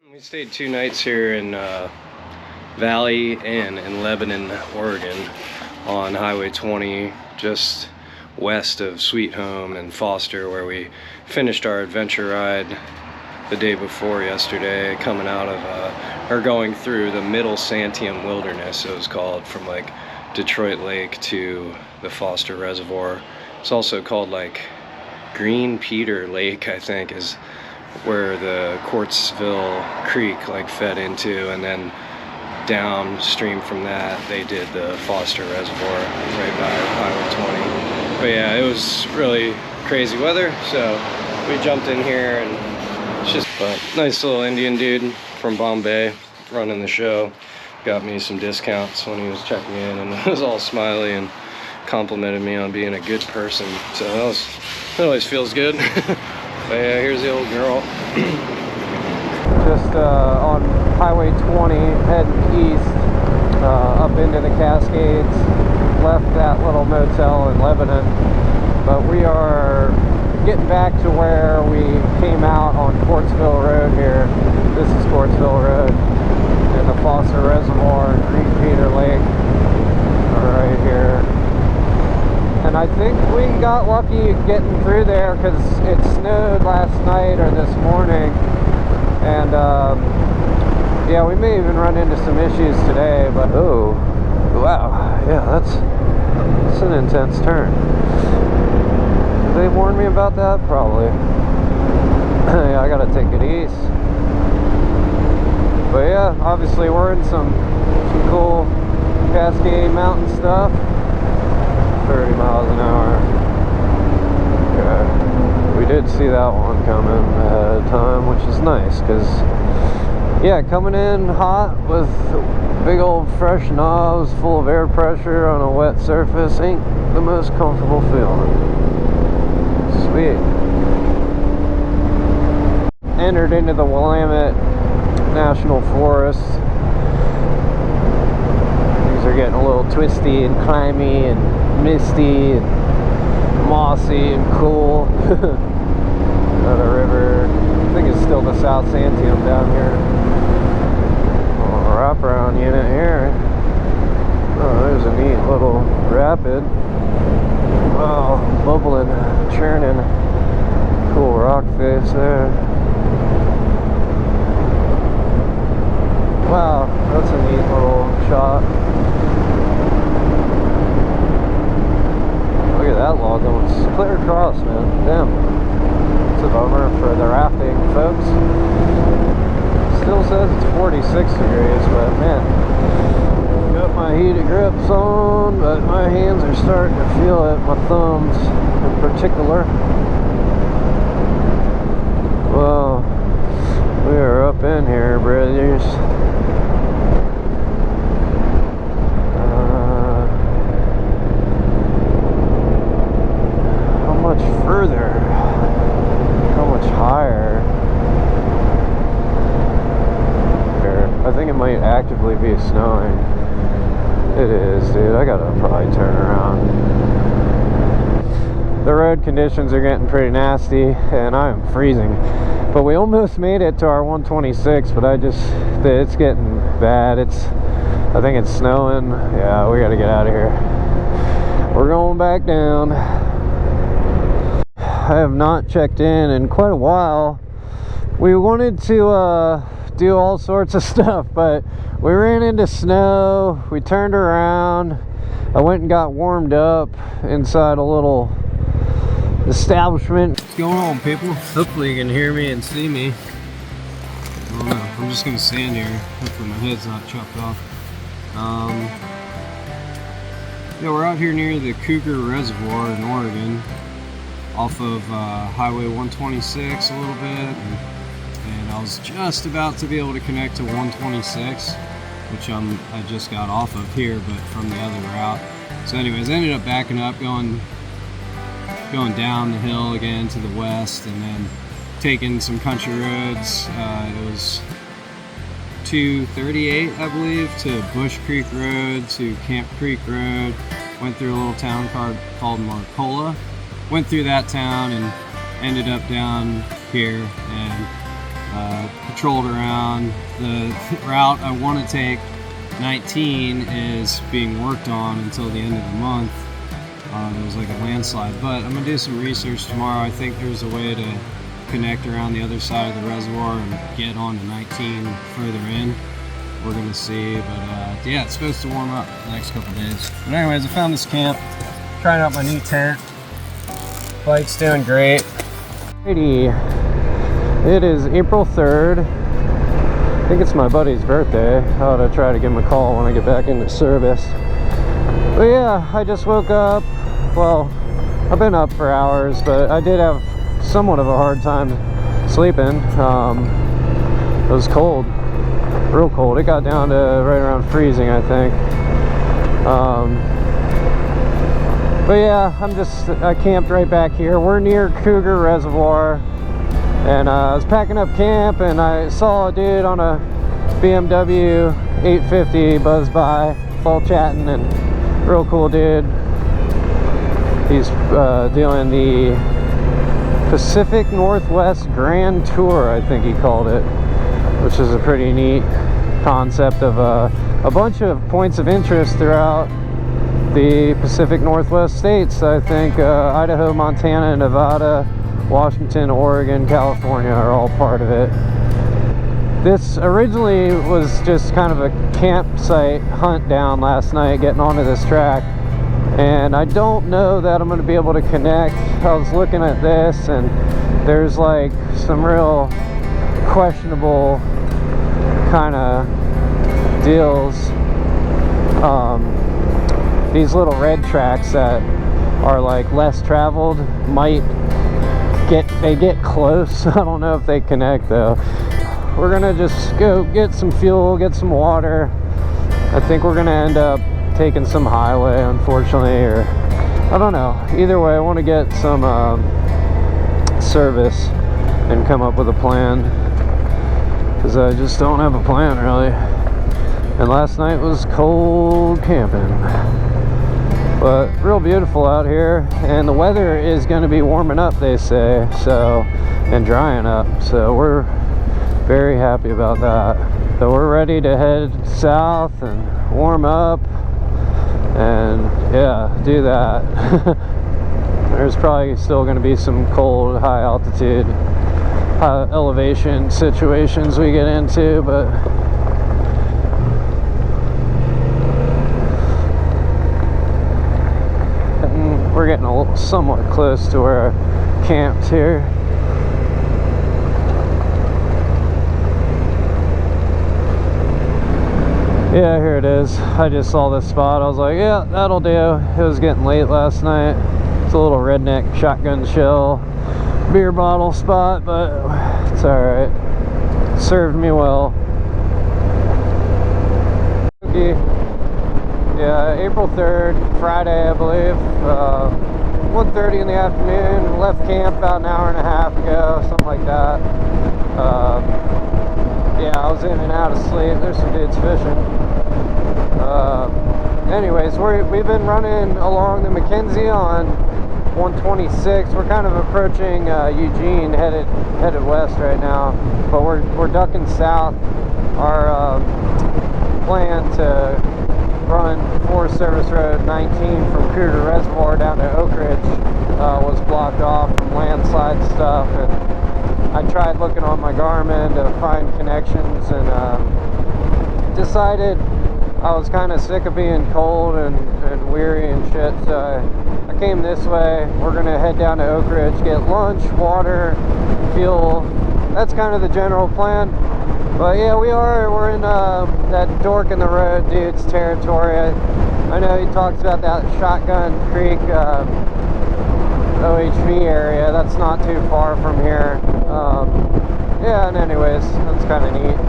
We stayed 2 nights here in Valley Inn in Lebanon, Oregon on Highway 20, just west of Sweet Home and Foster, where we finished our adventure ride the day before yesterday, coming out of, or going through the Middle Santiam Wilderness, it was called, from like Detroit Lake to the Foster Reservoir. It's also called like Green Peter Lake, I think, is where the Quartzville Creek like fed into, and then downstream from that they did the Foster Reservoir right by Highway 20. But yeah, it was really crazy weather, so we jumped in here, and it's just a nice little Indian dude from Bombay running the show. Got me some discounts when he was checking in, and was all smiley and complimented me on being a good person, so that always feels good. But yeah, here's the old girl. Just on Highway 20, heading east, up into the Cascades. Left that little motel in Lebanon, but we are getting back to where we came out on Quartzville Road here. This is Quartzville Road, and the Foster Reservoir and Green Peter Lake are right here. And I think we got lucky getting through there because it snowed last night or this morning, and yeah, we may even run into some issues today. But oh wow, yeah, that's an intense turn. Did they warn me about that? Probably. Yeah, I gotta take it east. But yeah, obviously we're in some cool Cascade Mountain stuff. 30 miles an hour. Okay. We did see that one coming ahead of time, which is nice, because yeah, coming in hot with big old fresh knobs full of air pressure on a wet surface ain't the most comfortable feeling. Sweet. Entered into the Willamette National Forest. Things are getting a little twisty and climby and misty and mossy and cool. Another river. I think it's still the South Santiam down here. Oh, wraparound unit here. Oh, there's a neat little rapid. Oh, bubbling, churning. Cool rock face there. Wow, that's a neat little shot. Look at that log going clear across, man. Damn. It's a bummer for the rafting folks. Still says it's 46 degrees, but man, got my heated grips on, but my hands are starting to feel it, my thumbs in particular. Well, we are up in here, brothers. Further, how much higher? I think it might actively be snowing. It is, dude. I gotta probably turn around. The road conditions are getting pretty nasty, and I am freezing. But we almost made it to our 126, but it's getting bad. I think it's snowing. Yeah, we gotta get out of here. We're going back down. I have not checked in quite a while. We wanted to do all sorts of stuff, but we ran into snow. We turned around. I went and got warmed up inside a little establishment. What's going on, people? Hopefully you can hear me and see me. I don't know. I'm just gonna stand here. Hopefully my head's not chopped off. Yeah, we're out here near the Cougar Reservoir in Oregon, off of Highway 126 a little bit, and I was just about to be able to connect to 126, which I just got off of here, but from the other route. So anyways, I ended up backing up, going down the hill again to the west, and then taking some country roads. It was 238, I believe, to Bush Creek Road, to Camp Creek Road. Went through a little town called Marcola. Went through that town and ended up down here, and patrolled around. The route I want to take, 19, is being worked on until the end of the month. There was like a landslide, but I'm gonna do some research tomorrow. I think there's a way to connect around the other side of the reservoir and get onto 19 further in. We're gonna see, but yeah, it's supposed to warm up the next couple days. But anyways, I found this camp, trying out my new tent. Bike's doing great. Alrighty, it is April 3rd. I think it's my buddy's birthday. I ought to try to give him a call when I get back into service. But yeah, I just woke up. Well, I've been up for hours, but I did have somewhat of a hard time sleeping. It was cold, real cold. It got down to right around freezing, I think. But yeah, I camped right back here. We're near Cougar Reservoir, and I was packing up camp, and I saw a dude on a BMW 850 buzz by, full chatting, and real cool dude. He's doing the Pacific Northwest Grand Tour, I think he called it, which is a pretty neat concept of a bunch of points of interest throughout the Pacific Northwest states. I think Idaho, Montana, Nevada, Washington, Oregon, California are all part of it. This originally was just kind of a campsite hunt down last night, getting onto this track, and I don't know that I'm going to be able to connect. I was looking at this, and there's like some real questionable kind of deals. These little red tracks that are like less traveled might get close. I don't know if they connect though. We're gonna just go get some fuel, get some water. I think we're gonna end up taking some highway, unfortunately, or I don't know. Either way, I want to get some service and come up with a plan, because I just don't have a plan really. And last night was cold camping, but real beautiful out here, and the weather is going to be warming up, they say, so, and drying up, so we're very happy about that. So we're ready to head south and warm up and yeah, do that. There's probably still going to be some cold, high altitude, high elevation situations we get into, but we're getting somewhat close to where I camped here. Yeah, here it is. I just saw this spot. I was like, yeah, that'll do. It was getting late last night. It's a little redneck shotgun shell beer bottle spot, but it's alright. Served me well. Okay. Yeah, April 3rd, Friday, I believe. 1:30 in the afternoon. Left camp about an hour and a half ago, something like that. Yeah, I was in and out of sleep. There's some dudes fishing. Anyways, we've been running along the Mackenzie on 126. We're kind of approaching Eugene, headed west right now, but we're ducking south. Our plan to run Forest Service Road 19 from Cougar Reservoir down to Oak Ridge was blocked off from landslide stuff, and I tried looking on my Garmin to find connections, and decided I was kind of sick of being cold and weary and shit, so I came this way. We're gonna head down to Oak Ridge, get lunch, water, fuel. That's kind of the general plan. But yeah, we're in that dork in the road dude's territory. I know he talks about that Shotgun Creek OHV area. That's not too far from here. Yeah, and anyways, that's kind of neat.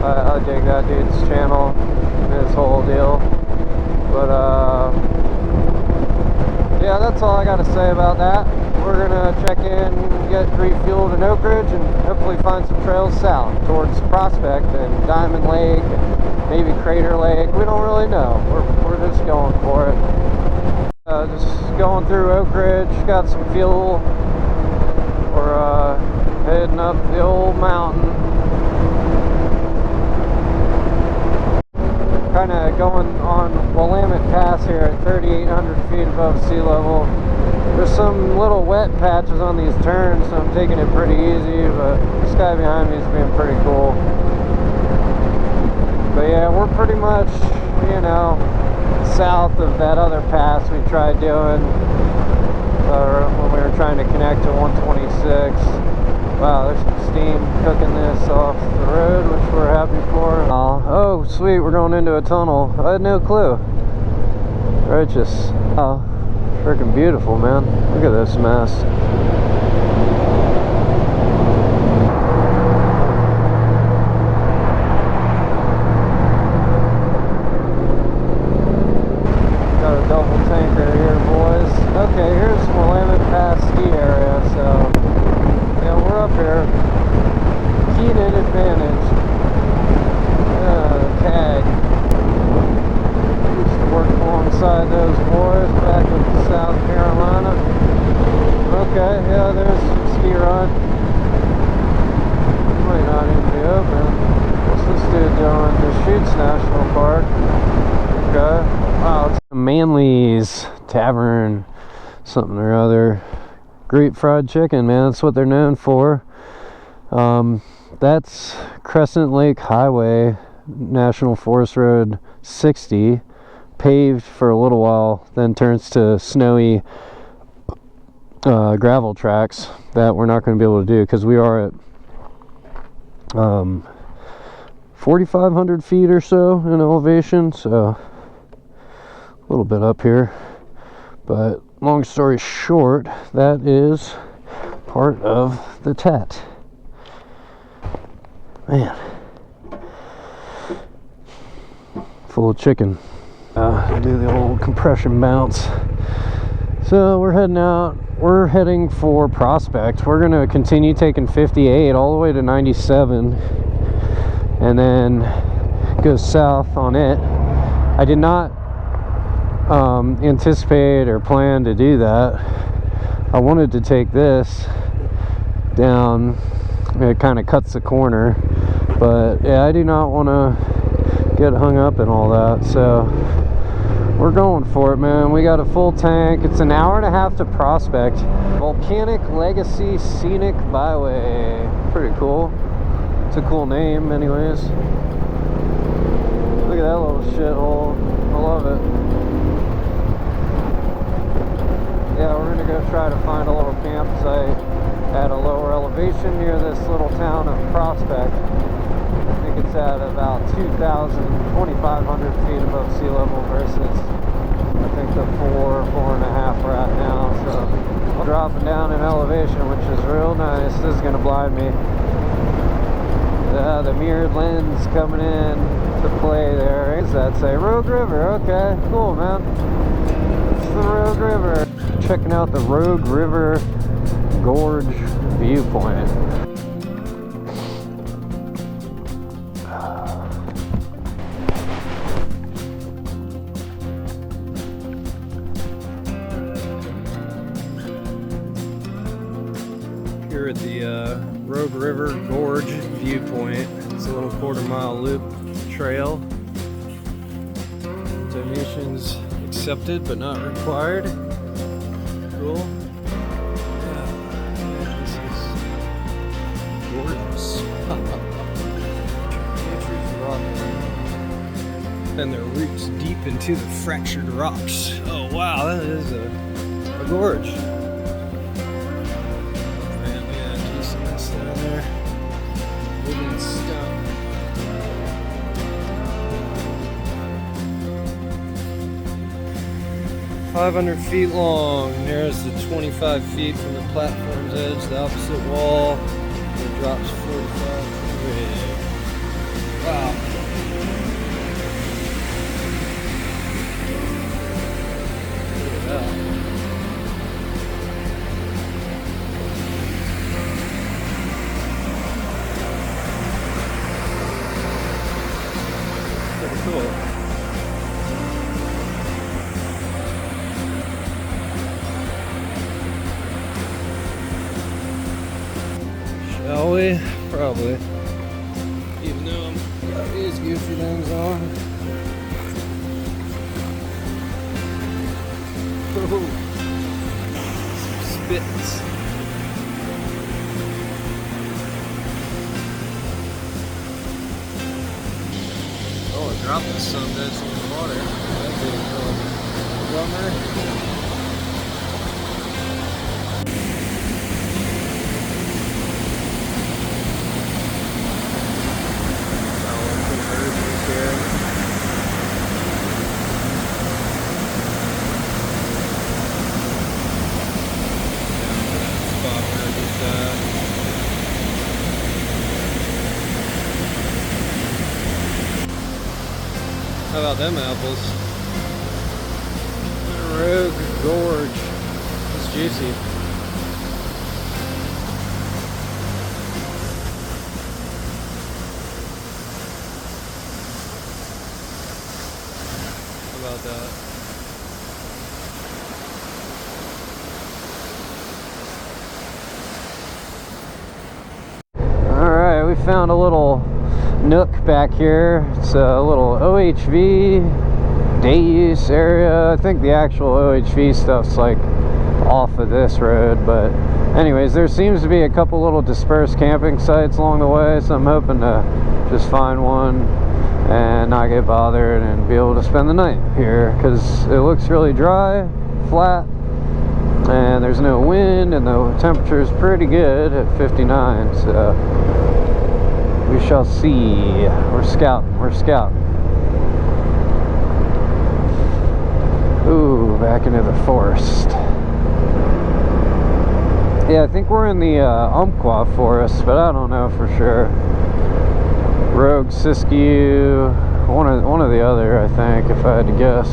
I dig that dude's channel and his whole deal. But yeah, that's all I got to say about that. We're gonna check in, get refueled in Oak Ridge, and hopefully find some trails south towards Prospect and Diamond Lake, and maybe Crater Lake. We don't really know. We're just going for it. Just going through Oak Ridge. Got some fuel. We're Heading up the old mountain. Kind of going on Willamette Pass here at 3,800 feet above sea level. There's some little wet patches on these turns, so I'm taking it pretty easy, but this guy behind me is being pretty cool. But yeah, we're pretty much, you know, south of that other pass we tried doing when we were trying to connect to 126. Wow, there's some steam cooking this off the road, which we're happy for. Oh, sweet, we're going into a tunnel. I had no clue. Righteous. Oh, freaking beautiful, man. Look at this mess. Got a double tanker here, boys. Okay, here's Willamette Pass ski area, so yeah, we're up here. Keenan advantage. Tag. Used to work alongside those boys back in South Carolina. Okay, yeah, there's ski run. Might not even be open. What's this dude doing? Deschutes National Park. Okay. Wow, it's Manly's Tavern, something or other. Great fried chicken, man. That's what they're known for. That's Crescent Lake Highway, National Forest Road 60, paved for a little while, then turns to snowy gravel tracks that we're not going to be able to do because we are at 4,500 feet or so in elevation, so a little bit up here. But long story short, that is part of the Tet. Man, full of chicken. Do the old compression bounce. So we're heading out. We're heading for Prospect. We're going to continue taking 58 all the way to 97 and then go south on it. I did not anticipate or plan to do that. I wanted to take this down. It kind of cuts the corner, but yeah, I do not want to get hung up and all that, so we're going for it, man. We got a full tank. It's an hour and a half to Prospect. Volcanic Legacy Scenic Byway. Pretty cool. It's a cool name anyways. Look at that little shithole. I love it. Yeah, we're gonna go try to find a little campsite at a lower elevation near this little town of Prospect. I think it's at about 2,500 feet above sea level versus I think the 4.5 we're at now. So I'm dropping down in elevation, which is real nice. This is gonna blind me. The mirrored lens coming in to play there. What does that say? Rogue River. Okay, cool, man. It's the Rogue River. Checking out the Rogue River Gorge viewpoint. Here at the Rogue River Gorge viewpoint. It's a little quarter-mile loop trail. Donations accepted but not required. Cool. This is gorgeous. Nature's rock. And their roots deep into the fractured rocks. Oh wow, that is a gorge. Man, we got decent down there. Wooden stump. .500 feet long. There's the 25 feet from the platform's edge, the opposite wall. It drops 4,500. Wow. Look at that. Pretty cool. probably. Even though I'm got these goofy things on. Oh, spits. Oh, I dropped this son of a bitch in the water. That'd be a real bummer. How about them apples? Rogue Gorge. It's juicy. How about that? Alright, we found a little nook back here. It's a little OHV day use area. I think the actual OHV stuff's like off of this road, but anyways, there seems to be a couple little dispersed camping sites along the way, so I'm hoping to just find one and not get bothered and be able to spend the night here, because it looks really dry, flat, and there's no wind, and the temperature is pretty good at 59, so we shall see. We're scouting. Ooh, back into the forest. Yeah, I think we're in the Umpqua forest, but I don't know for sure. Rogue, Siskiyou, one or the other, I think, if I had to guess.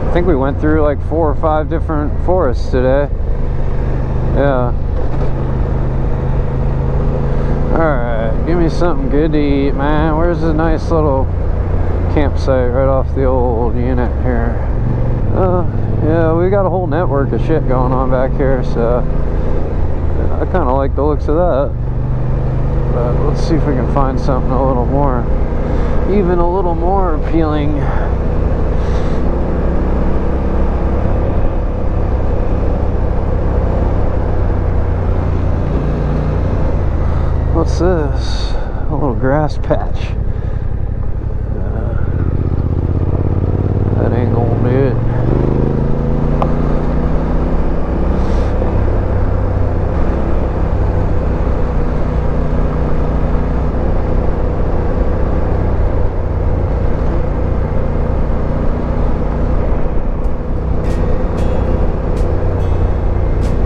I think we went through like 4 or 5 different forests today. Yeah. Alright, give me something good to eat, man. Where's a nice little campsite right off the old unit here? Yeah, we got a whole network of shit going on back here, so I kind of like the looks of that. But let's see if we can find something a little more, even a little more appealing. What's this? A little grass patch. That ain't gonna do it.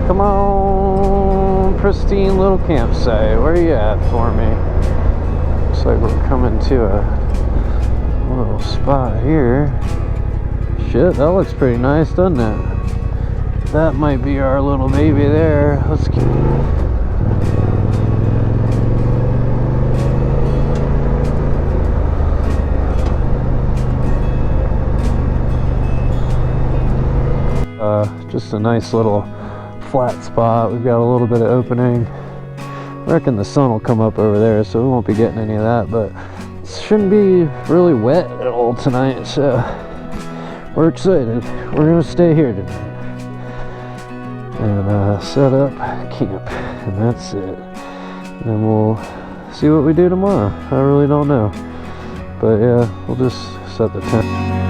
Come on, pristine little campsite. Where you at for me? Looks like we're coming to a little spot here. Shit, that looks pretty nice, doesn't it? That might be our little baby there. Let's get... just a nice little flat spot. We've got a little bit of opening. I reckon the sun will come up over there, so we won't be getting any of that, but it shouldn't be really wet at all tonight, so we're excited. We're gonna stay here tonight and set up camp, and that's it. And then we'll see what we do tomorrow. I really don't know, but yeah, we'll just set the tent.